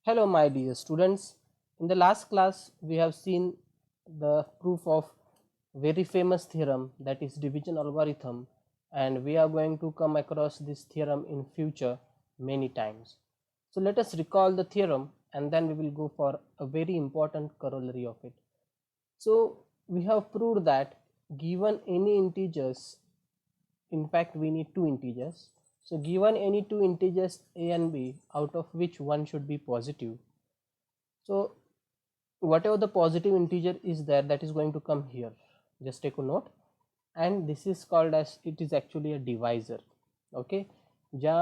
Hello my dear students. In the last class we have seen the proof of very famous theorem, that is division algorithm, and we are going to come across this theorem in future many times. So let us recall the theorem and then we will go for a very important corollary of it. So we have proved that given any integers, in fact we need two integers, so given any two integers a and b, out of which one should be positive, so whatever the positive integer is there, that is going to come here. Just take a note, and this is called as, it is actually a divisor. Okay, ज्या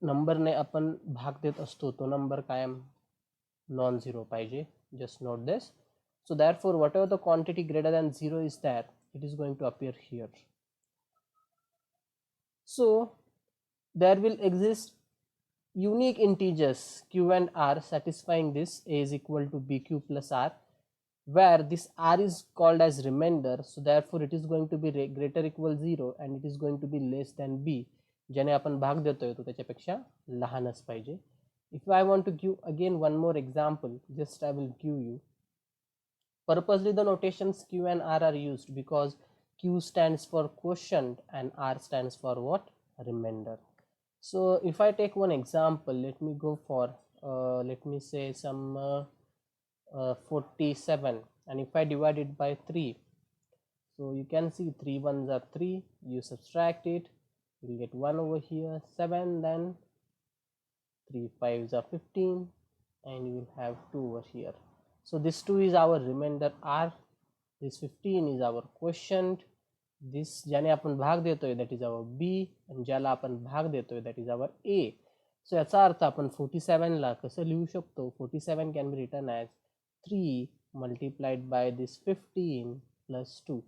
नंबरने आपण भाग देत असतो तो number कायम non zero पाहिजे. Just note this. So therefore whatever the quantity greater than 0 is there, it is going to appear here. So there will exist unique integers q and r satisfying this a is equal to bq plus r, where this r is called as remainder. So therefore it is going to be greater equal 0 and it is going to be less than b, ज्याने आपण भाग देतोय तो त्याच्यापेक्षा लहानच पाहिजे. If I want to give again one more example, just I will give you. Purposely the notations q and r are used because q stands for quotient and r stands for what? Remainder. So if I take one example, let me go for let me say some 47, and if I divide it by 3, so you can see 3 ones are 3, you subtract it, you will get 1 over here, 7, then 3 5s are 15, and you will have 2 over here. So this 2 is our remainder r, this 15 is our quotient, this ज्याने आपण भाग देतोय that is our b, and ज्याला आपण भाग देतोय that is our a. So याचा अर्थ आपण 47 ला कसं लिहू शकतो? 47 can be written as 3 multiplied by this 15 plus 2.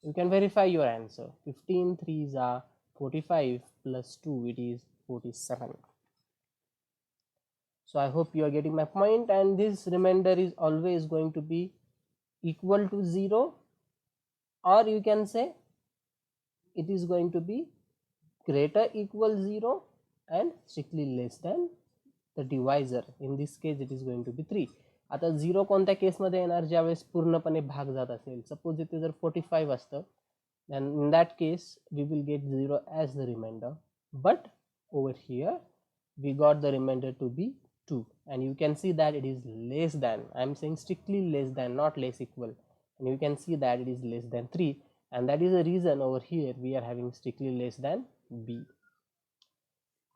You can verify your answer. 15 3s are 45 plus 2, it is 47. So I hope you are getting my point, and this remainder is always going to be equal to 0, or you can say it is going to be greater equal 0 and strictly less than the divisor. In this case it is going to be 3. आता 0 कोणत्या केसमध्ये येणार? ज्यावेळेस पूर्णपणे भाग जात असेल. Suppose इथे जर 45 असतं, then in that case we will get 0 as the remainder, but over here we got the remainder to be 2, and you can see that it is less than, I am saying strictly less than, not less equal, and you can see that it is less than 3, and that is the reason over here we are having strictly less than b.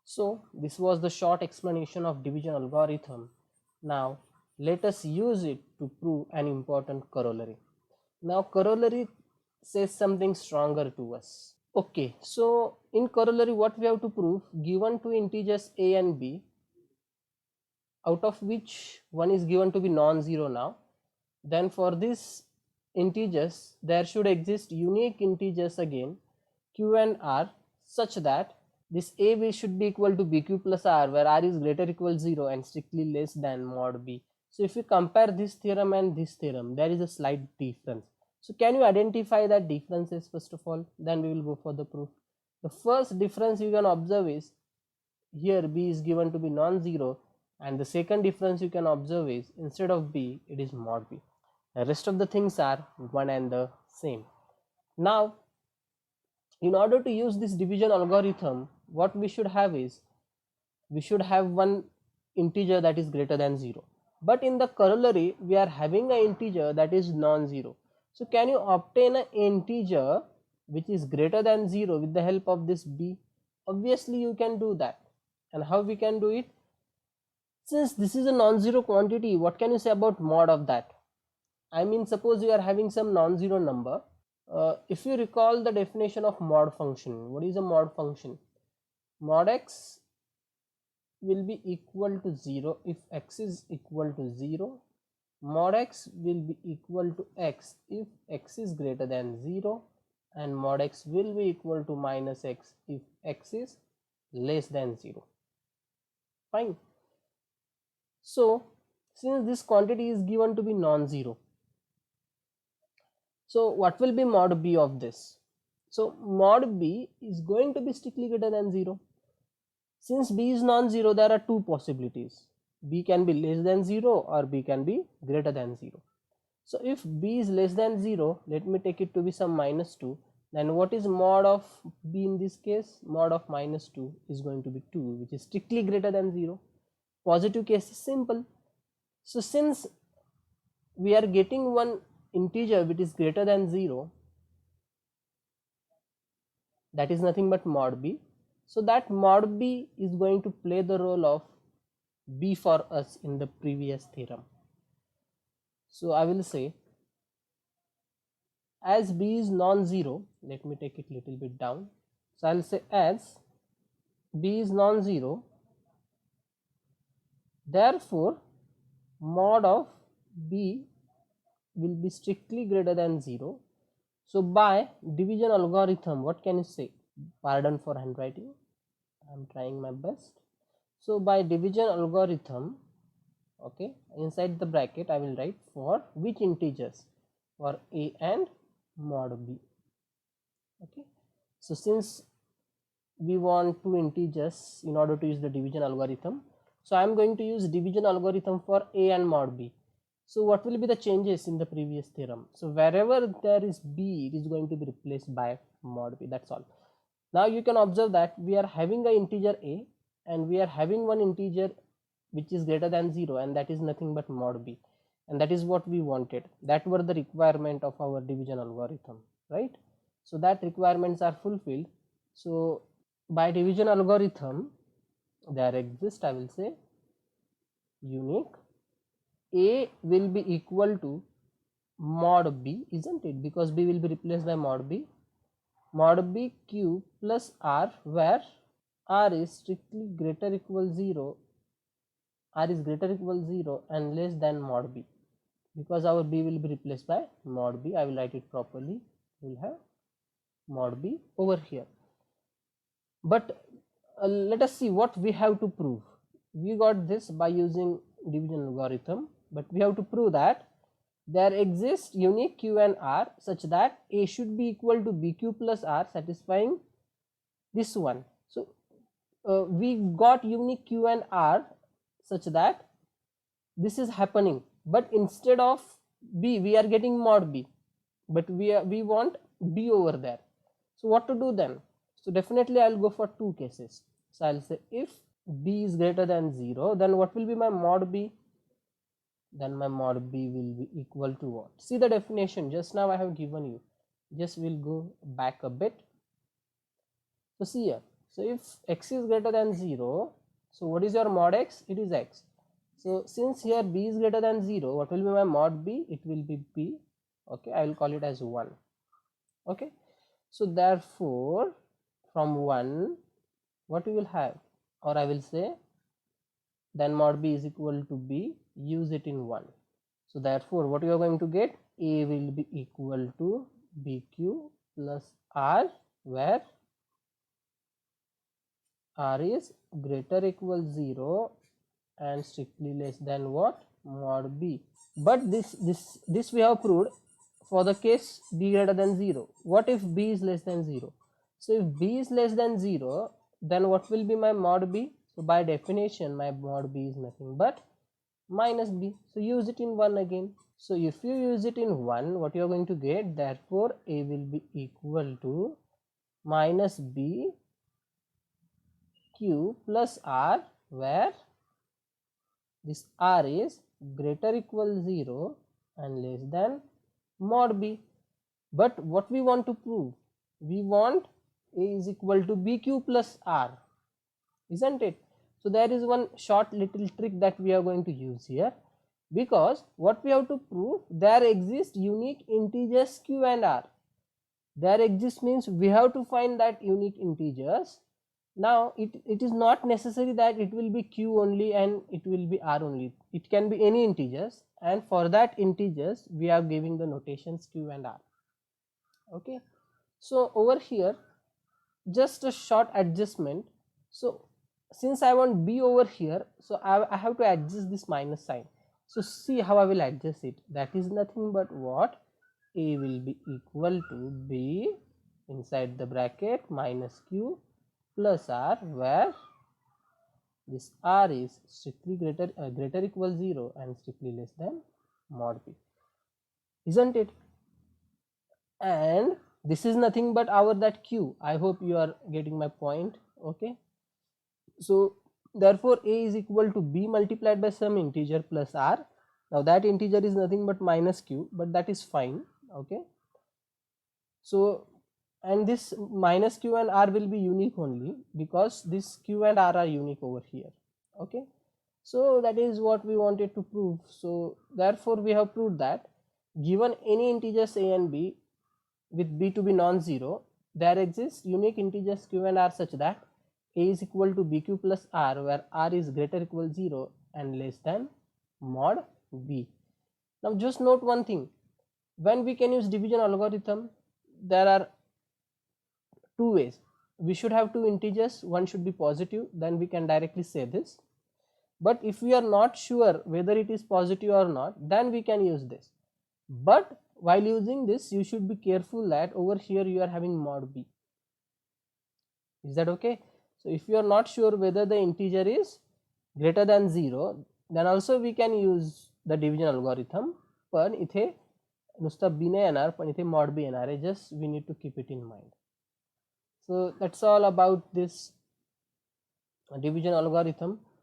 So this was the short explanation of division algorithm. Now let us use it to prove an important corollary. Now corollary says something stronger to us. Okay, so in corollary what we have to prove? Given two integers a and b, out of which one is given to be non-zero now, then for this integers there should exist unique integers again q and r, such that this a should be equal to bq plus r, where r is greater equal 0 and strictly less than mod b. So if we compare this theorem and this theorem, there is a slight difference. So can you identify that differences first of all? Then we will go for the proof. The first difference you can observe is here b is given to be non-zero, and the second difference you can observe is instead of b it is mod b. The rest of the things are one and the same. Now in order to use this division algorithm, what we should have is, we should have one integer that is greater than 0, but in the corollary we are having an integer that is non-zero. So can you obtain an integer which is greater than 0 with the help of this b? Obviously you can do that. And how we can do it? Since this is a non-zero quantity, what can you say about mod of that? I mean, suppose you are having some non-zero number. If you recall the definition of mod function, what is a mod function? Mod x will be equal to 0 if x is equal to 0. Mod x will be equal to x if x is greater than 0, and mod x will be equal to minus x if x is less than 0. Fine. So since this quantity is given to be non-zero, so what will be mod b of this? So mod b is going to be strictly greater than 0. Since b is non-zero, there are two possibilities. b can be less than 0 or b can be greater than 0. So if b is less than 0, let me take it to be some -2, then what is mod of b in this case? Mod of -2 is going to be 2, which is strictly greater than 0. Positive case is simple. So since we are getting one integer which is greater than 0, that is nothing but mod b. So that mod b is going to play the role of b for us in the previous theorem. So I will say, as b is non-zero, let me take it little bit down. So I'll say as b is non-zero, therefore mod of b will be strictly greater than 0. So by division algorithm, what can you say? Pardon for handwriting, I'm trying my best. So by division algorithm, okay, inside the bracket I will write for which integers? For a and mod b. Okay, so since we want two integers in order to use the division algorithm, so I am going to use division algorithm for a and mod b. So what will be the changes in the previous theorem? So wherever there is b, it is going to be replaced by mod b. That's all. Now you can observe that we are having an integer a and we are having one integer which is greater than 0, and that is nothing but mod b, and that is what we wanted. That were the requirement of our division algorithm, right? So that requirements are fulfilled. So by division algorithm there exists, I will say, unique a will be equal to mod b, isn't it? Because b will be replaced by mod b cube plus r, where r is strictly greater equal 0, r is greater equal 0 and less than mod b, because our b will be replaced by mod b. I will write it properly. We will have mod b over here. But let us see what we have to prove. We got this by using division algorithm, but we have to prove that there exists unique q and r such that a should be equal to bq plus r, satisfying this one. So we got unique q and r such that this is happening, but instead of b we are getting mod b, but we want b over there. So what to do then? So definitely I'll go for two cases. So I'll say if b is greater than 0, then what will be my mod b? Then my mod b will be equal to what? See the definition just now I have given you. Just we'll go back a bit. So see here, so if x is greater than 0, so what is your mod x? It is x. So since here b is greater than 0, what will be my mod b? It will be b. Okay, I will call it as 1. Okay, so therefore from 1 what we will have, or I will say, then mod b is equal to b, use it in 1. So therefore what you are going to get, a will be equal to bq plus r, where r is greater equal 0 and strictly less than what? Mod b. But this we have proved for the case b greater than 0. What if b is less than 0? So if b is less than 0, then what will be my mod b? So by definition my mod b is nothing but minus b. So use it in 1 again. So if you use it in 1, what you are going to get? Therefore a will be equal to minus b q plus r, where this r is greater equal 0 and less than mod b. But what we want to prove? We want a is equal to bq plus r, isn't it? So there is one short little trick that we are going to use here, because what we have to prove, there exist unique integers q and r. There exists means we have to find that unique integers. Now it is not necessary that it will be q only and it will be r only. It can be any integers, and for that integers we are giving the notations q and r. Okay, so over here just a short adjustment. So since I want b over here, so I have to adjust this minus sign. So see how I will adjust it. That is nothing but what? A will be equal to b inside the bracket minus q plus r, where this r is strictly greater equal 0 and strictly less than mod b, isn't it? And this is nothing but our that q. I hope you are getting my point. Okay, so therefore a is equal to b multiplied by some integer plus r. Now that integer is nothing but minus q, but that is fine. Okay, so and this minus q and r will be unique only because this q and r are unique over here. Okay, so that is what we wanted to prove. So therefore we have proved that given any integers a and b with b to be non-zero, there exists unique integers q and r such that a is equal to bq plus r, where r is greater equal 0 and less than mod b. Now just note one thing, when we can use division algorithm, there are two ways. We should have two integers, one should be positive, then we can directly say this. But if we are not sure whether it is positive or not, then we can use this. But while using this, you should be careful that over here you are having mod b. Is that okay? So if you are not sure whether the integer is greater than 0, then also we can use the division algorithm. पण इथे नुसता b नाही येणार, पण इथे mod b येणार आहे. Just we need to keep it in mind. So that's all about this division algorithm.